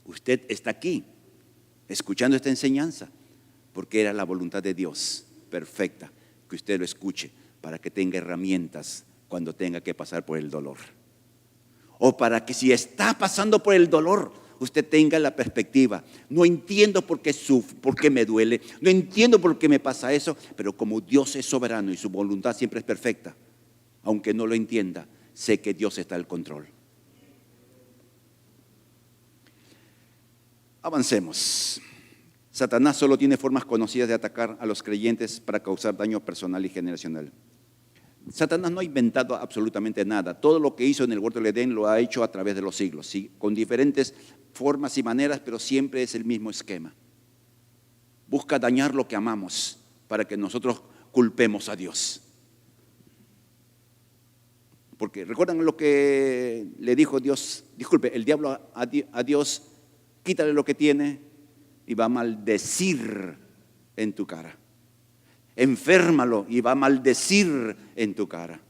Usted está aquí escuchando esta enseñanza porque era la voluntad de Dios perfecta que usted lo escuche para que tenga herramientas cuando tenga que pasar por el dolor. O para que si está pasando por el dolor, usted tenga la perspectiva. No entiendo por qué sufro, por qué me duele, no entiendo por qué me pasa eso, pero como Dios es soberano y su voluntad siempre es perfecta, aunque no lo entienda, sé que Dios está al control. Avancemos. Satanás solo tiene formas conocidas de atacar a los creyentes para causar daño personal y generacional. Satanás no ha inventado absolutamente nada. Todo lo que hizo en el huerto del Edén lo ha hecho a través de los siglos, ¿sí? Con diferentes formas y maneras, pero siempre es el mismo esquema. Busca dañar lo que amamos para que nosotros culpemos a Dios. Porque recuerdan lo que le dijo Dios, disculpe, el diablo a Dios: quítale lo que tiene y va a maldecir en tu cara. Enférmalo y va a maldecir en tu cara.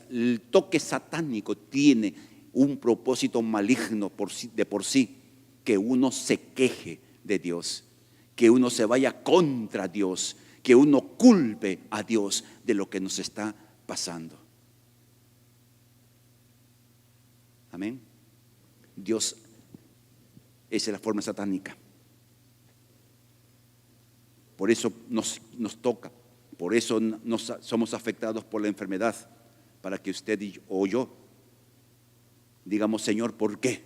El toque satánico tiene un propósito maligno de por sí, que uno se queje de Dios, que uno se vaya contra Dios, que uno culpe a Dios de lo que nos está pasando. Amén. Dios, esa es la forma satánica. Por eso nos toca, por eso somos afectados por la enfermedad, para que usted o yo digamos: Señor, ¿por qué?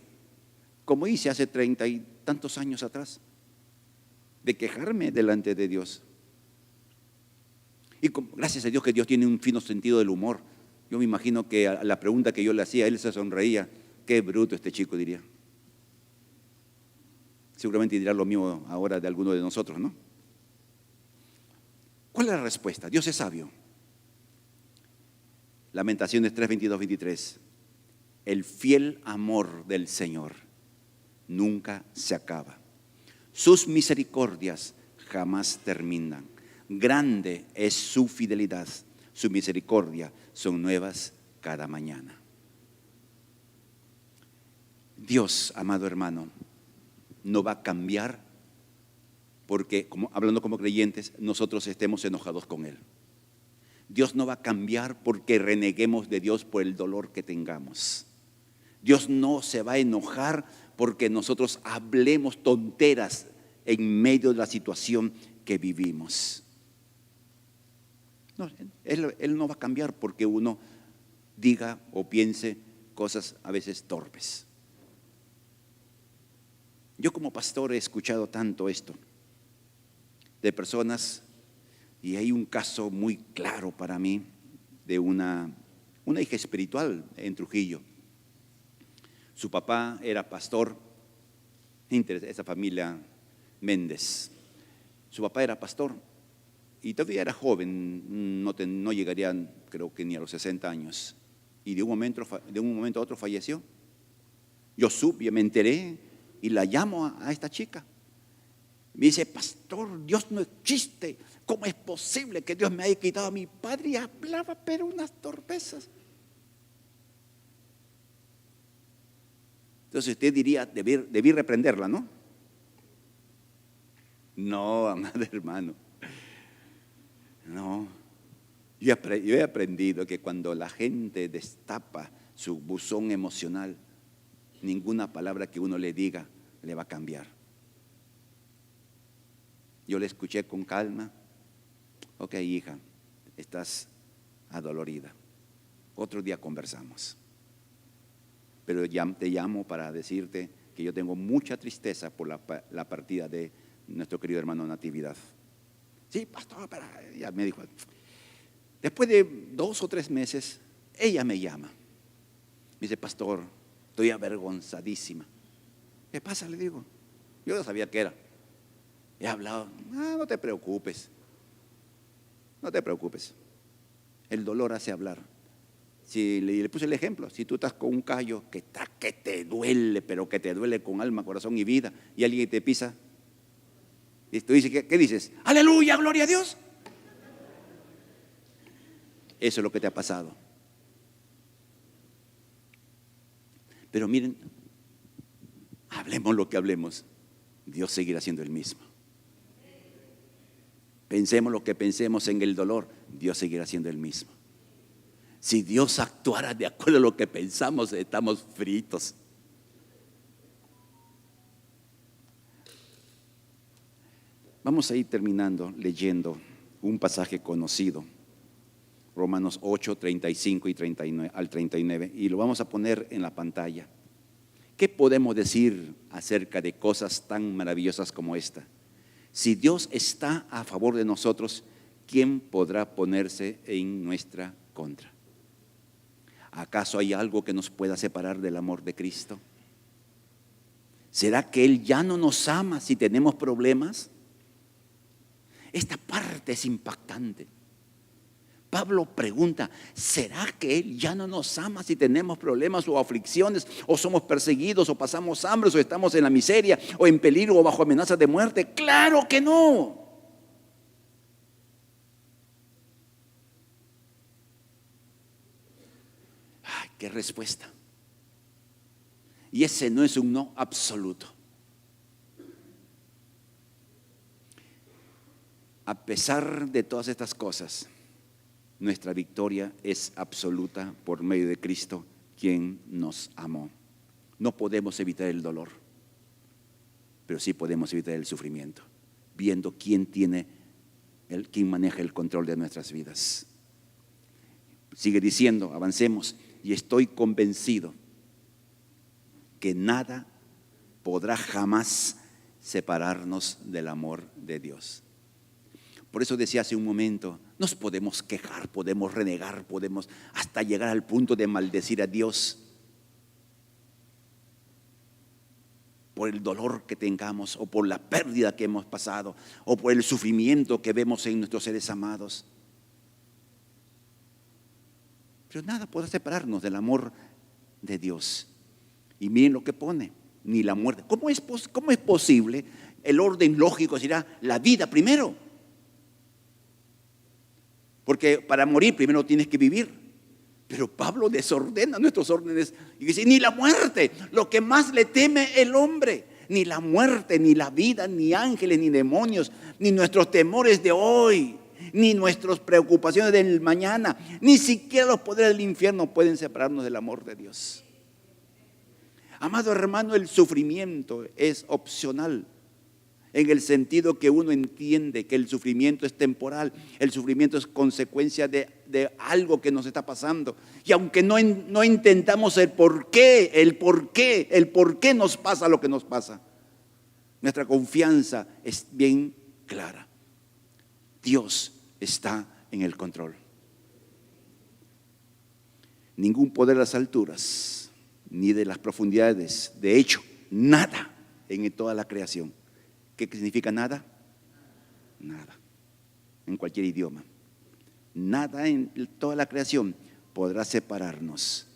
Como hice hace 30 y tantos años atrás, de quejarme delante de Dios. Y gracias a Dios que Dios tiene un fino sentido del humor. Yo me imagino que a la pregunta que yo le hacía, él se sonreía. Qué bruto este chico, diría. Seguramente dirá lo mismo ahora de alguno de nosotros, ¿no? ¿Cuál es la respuesta? Dios es sabio. Lamentaciones 3, 22, 23. El fiel amor del Señor nunca se acaba. Sus misericordias jamás terminan. Grande es su fidelidad. Su misericordia son nuevas cada mañana. Dios, amado hermano, no va a cambiar porque, hablando como creyentes, nosotros estemos enojados con Él. Dios no va a cambiar porque reneguemos de Dios por el dolor que tengamos. Dios no se va a enojar porque nosotros hablemos tonteras en medio de la situación que vivimos. No, Él no va a cambiar porque uno diga o piense cosas a veces torpes. Yo como pastor he escuchado tanto esto de personas, y hay un caso muy claro para mí de una hija espiritual en Trujillo. Su papá era pastor Esa familia Méndez. Su papá era pastor y todavía era joven, no llegaría, creo que ni a los 60 años. Y de un momento a otro falleció. Yo me enteré y la llamo a esta chica. Me dice: pastor, Dios no existe. ¿Cómo es posible que Dios me haya quitado a mi padre? Y hablaba, pero unas torpezas. Entonces usted diría: debí reprenderla, ¿no? No, amado hermano. No. Yo he aprendido que cuando la gente destapa su buzón emocional, ninguna palabra que uno le diga le va a cambiar. Yo le escuché con calma. Ok, hija, estás adolorida. Otro día conversamos. Pero ya te llamo para decirte que yo tengo mucha tristeza por la partida de nuestro querido hermano Natividad. Sí, pastor, ya me dijo. Después de 2 o 3 meses, ella me llama. Me dice: pastor, estoy avergonzadísima. ¿Qué pasa? Le digo. Yo no sabía qué era. He hablado. No te preocupes. No te preocupes. El dolor hace hablar. Si le puse el ejemplo, si tú estás con un callo que te duele, pero que te duele con alma, corazón y vida, y alguien te pisa, y tú dices, ¿qué dices? ¡Aleluya, gloria a Dios! Eso es lo que te ha pasado. Pero miren, hablemos lo que hablemos, Dios seguirá siendo el mismo. Pensemos lo que pensemos en el dolor, Dios seguirá siendo el mismo. Si Dios actuara de acuerdo a lo que pensamos, estamos fritos. Vamos a ir terminando leyendo un pasaje conocido, Romanos 8, 35 y 39, al 39, y lo vamos a poner en la pantalla. ¿Qué podemos decir acerca de cosas tan maravillosas como esta? Si Dios está a favor de nosotros, ¿quién podrá ponerse en nuestra contra? ¿Acaso hay algo que nos pueda separar del amor de Cristo? ¿Será que Él ya no nos ama si tenemos problemas? Esta parte es impactante. Pablo pregunta: ¿será que Él ya no nos ama si tenemos problemas o aflicciones, o somos perseguidos, o pasamos hambre, o estamos en la miseria, o en peligro, o bajo amenaza de muerte? ¡Claro que no! ¡Ay, qué respuesta! Y ese no es un no absoluto. A pesar de todas estas cosas, nuestra victoria es absoluta por medio de Cristo, quien nos amó. No podemos evitar el dolor, pero sí podemos evitar el sufrimiento, viendo quién maneja el control de nuestras vidas. Sigue diciendo, avancemos, y estoy convencido que nada podrá jamás separarnos del amor de Dios. Por eso decía hace un momento, nos podemos quejar, podemos renegar, podemos hasta llegar al punto de maldecir a Dios por el dolor que tengamos, o por la pérdida que hemos pasado, o por el sufrimiento que vemos en nuestros seres amados. Pero nada podrá separarnos del amor de Dios. Y miren lo que pone: ni la muerte. ¿Cómo es posible? El orden lógico será la vida primero. Porque para morir primero tienes que vivir. Pero Pablo desordena nuestros órdenes y dice: ni la muerte, lo que más le teme el hombre, ni la muerte, ni la vida, ni ángeles, ni demonios, ni nuestros temores de hoy, ni nuestras preocupaciones del mañana, ni siquiera los poderes del infierno pueden separarnos del amor de Dios. Amado hermano, el sufrimiento es opcional, en el sentido que uno entiende que el sufrimiento es temporal, el sufrimiento es consecuencia de algo que nos está pasando. Y aunque no intentamos el por qué nos pasa lo que nos pasa, nuestra confianza es bien clara. Dios está en el control. Ningún poder de las alturas ni de las profundidades, de hecho, nada en toda la creación. ¿Qué significa nada? Nada. En cualquier idioma. Nada en toda la creación podrá separarnos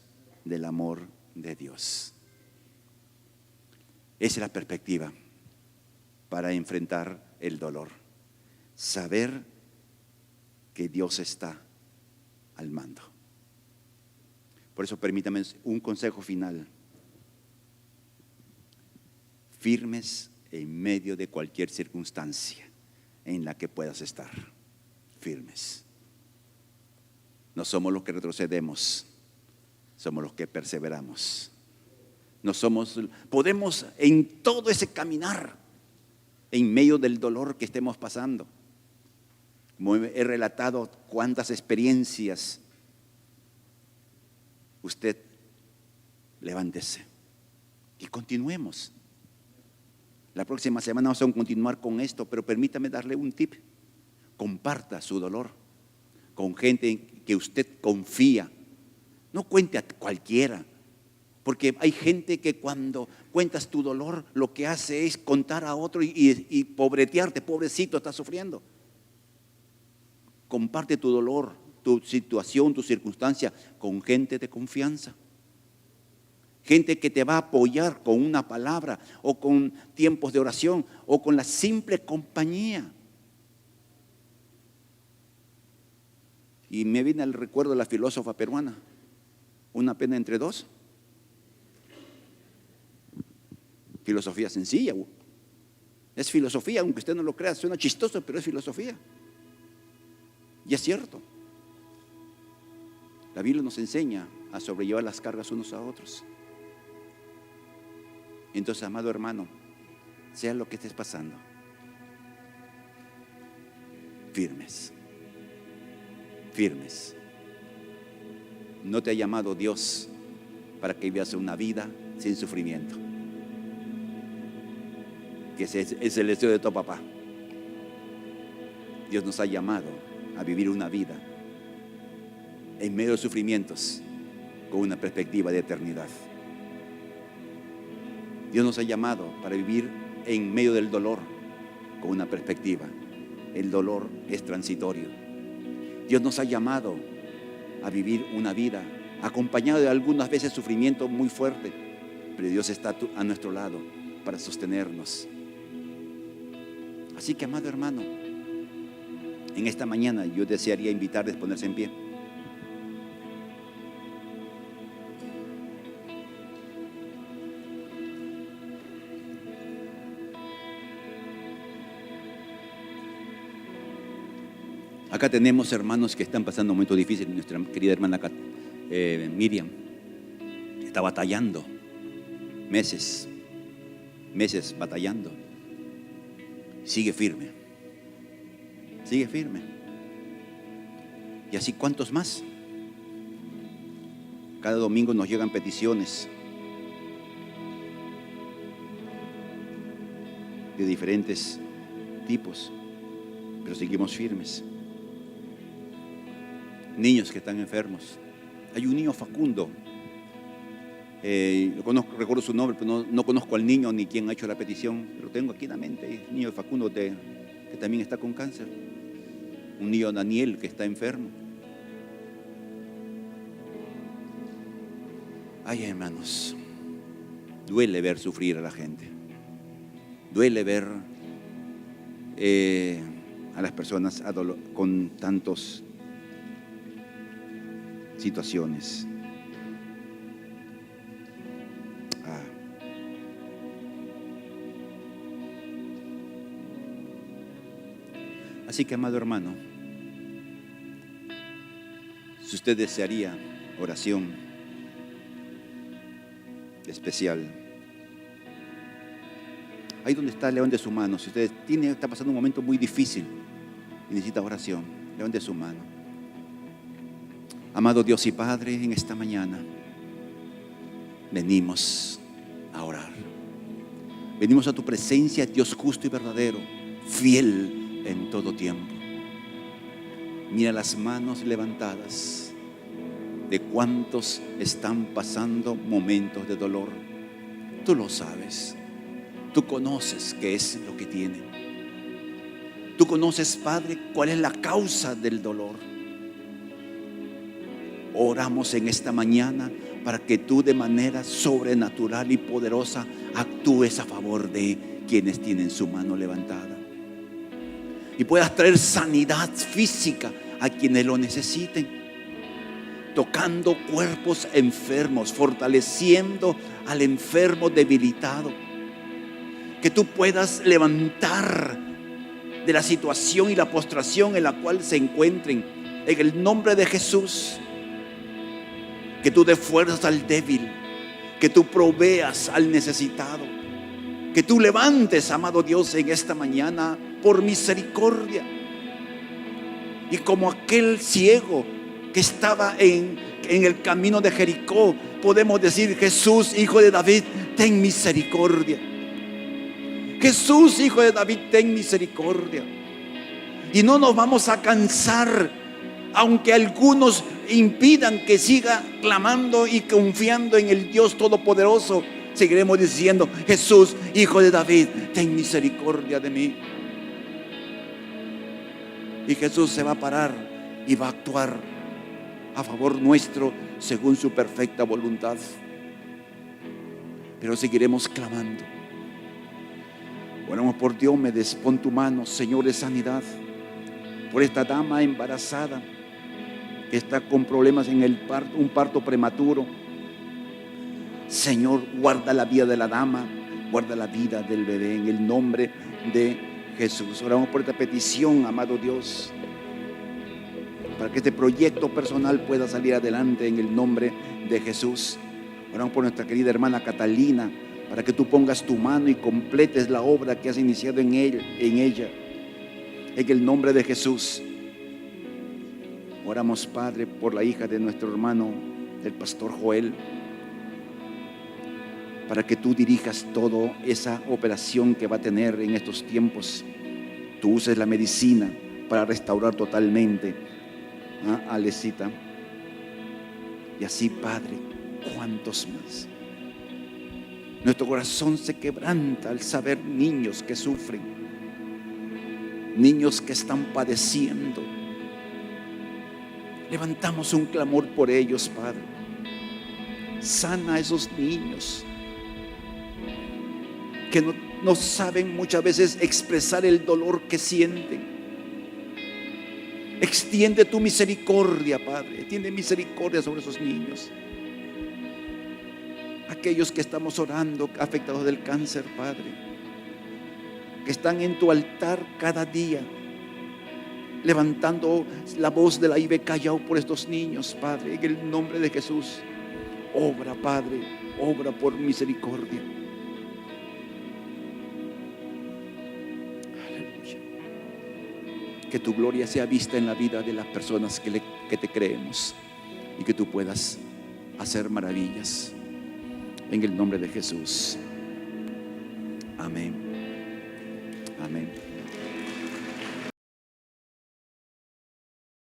del amor de Dios. Esa es la perspectiva para enfrentar el dolor. Saber que Dios está al mando. Por eso permítame un consejo final. Firmes en medio de cualquier circunstancia en la que puedas estar. Firmes. No somos los que retrocedemos, somos los que perseveramos. No somos, podemos en todo ese caminar, en medio del dolor que estemos pasando. Como he relatado cuántas experiencias, usted levántese y continuemos. La próxima semana vamos a continuar con esto, pero permítame darle un tip. Comparta su dolor con gente en que usted confía. No cuente a cualquiera, porque hay gente que cuando cuentas tu dolor lo que hace es contar a otro y pobretearte. Pobrecito, está sufriendo. Comparte tu dolor, tu situación, tu circunstancia con gente de confianza. Gente que te va a apoyar con una palabra o con tiempos de oración o con la simple compañía. Y me viene al recuerdo la filósofa peruana, una pena entre dos. Filosofía sencilla. Es filosofía, aunque usted no lo crea, suena chistoso, pero es filosofía. Y es cierto. La Biblia nos enseña a sobrellevar las cargas unos a otros. Entonces, amado hermano, sea lo que estés pasando, firmes, firmes. No te ha llamado Dios para que vivas una vida sin sufrimiento, que ese es el deseo de tu papá. Dios nos ha llamado a vivir una vida en medio de sufrimientos con una perspectiva de eternidad. Dios nos ha llamado para vivir en medio del dolor con una perspectiva. El dolor es transitorio. Dios nos ha llamado a vivir una vida acompañado de algunas veces sufrimiento muy fuerte, pero Dios está a nuestro lado para sostenernos. Así que, amado hermano, en esta mañana yo desearía invitarles a ponerse en pie. Acá tenemos hermanos que están pasando momentos difíciles. Nuestra querida hermana Miriam está batallando meses batallando. Sigue firme. Y así, ¿cuántos más? Cada domingo nos llegan peticiones de diferentes tipos, pero seguimos firmes. Niños que están enfermos. Hay un niño Facundo, recuerdo su nombre, pero no conozco al niño ni quién ha hecho la petición. Lo tengo aquí en la mente. El niño Facundo que también está con cáncer. Un niño Daniel que está enfermo. Ay, hermanos, duele ver sufrir a la gente. Duele ver a las personas con tantos situaciones. Así que, amado hermano, si usted desearía oración especial, ahí donde está, levante su mano. Si usted está pasando un momento muy difícil y necesita oración, levante su mano. Amado Dios y Padre, en esta mañana venimos a orar. Venimos a tu presencia, Dios justo y verdadero, fiel en todo tiempo. Mira las manos levantadas de cuántos están pasando momentos de dolor. Tú lo sabes. Tú conoces qué es lo que tiene. Tú conoces, Padre, cuál es la causa del dolor. Oramos en esta mañana para que tú de manera sobrenatural y poderosa actúes a favor de quienes tienen su mano levantada. Y puedas traer sanidad física a quienes lo necesiten. Tocando cuerpos enfermos, fortaleciendo al enfermo debilitado. Que tú puedas levantar de la situación y la postración en la cual se encuentren, en el nombre de Jesús. Que tú des fuerzas al débil, que tú proveas al necesitado, que tú levantes, amado Dios, en esta mañana por misericordia. Y como aquel ciego que estaba en el camino de Jericó, podemos decir: Jesús, Hijo de David, ten misericordia. Jesús, Hijo de David, ten misericordia. Y no nos vamos a cansar, aunque algunos impidan que siga clamando y confiando en el Dios Todopoderoso. Seguiremos diciendo: Jesús, Hijo de David, ten misericordia de mí. Y Jesús se va a parar y va a actuar a favor nuestro según su perfecta voluntad. Pero seguiremos clamando. Oramos por Diomedes. Pon tu mano, Señor, de sanidad por esta dama embarazada que está con problemas en el parto, un parto prematuro. Señor, guarda la vida de la dama, guarda la vida del bebé en el nombre de Jesús. Oramos por esta petición, amado Dios, para que este proyecto personal pueda salir adelante en el nombre de Jesús. Oramos por nuestra querida hermana Catalina, para que tú pongas tu mano y completes la obra que has iniciado en ella, en el nombre de Jesús. Oramos, Padre, por la hija de nuestro hermano, el pastor Joel, para que tú dirijas toda esa operación que va a tener en estos tiempos. Tú uses la medicina para restaurar totalmente a Alecita. Y así, Padre, ¿cuántos más? Nuestro corazón se quebranta al saber niños que sufren, niños que están padeciendo. Levantamos un clamor por ellos, Padre. Sana a esos niños que no saben muchas veces expresar el dolor que sienten. Extiende tu misericordia, Padre. Extiende misericordia sobre esos niños. Aquellos que estamos orando, afectados del cáncer, Padre, que están en tu altar cada día, levantando la voz de la IB Callao por estos niños, Padre, en el nombre de Jesús. Obra, Padre, obra por misericordia. Aleluya. Que tu gloria sea vista en la vida de las personas que te creemos, y que tú puedas hacer maravillas. En el nombre de Jesús. Amén. Amén.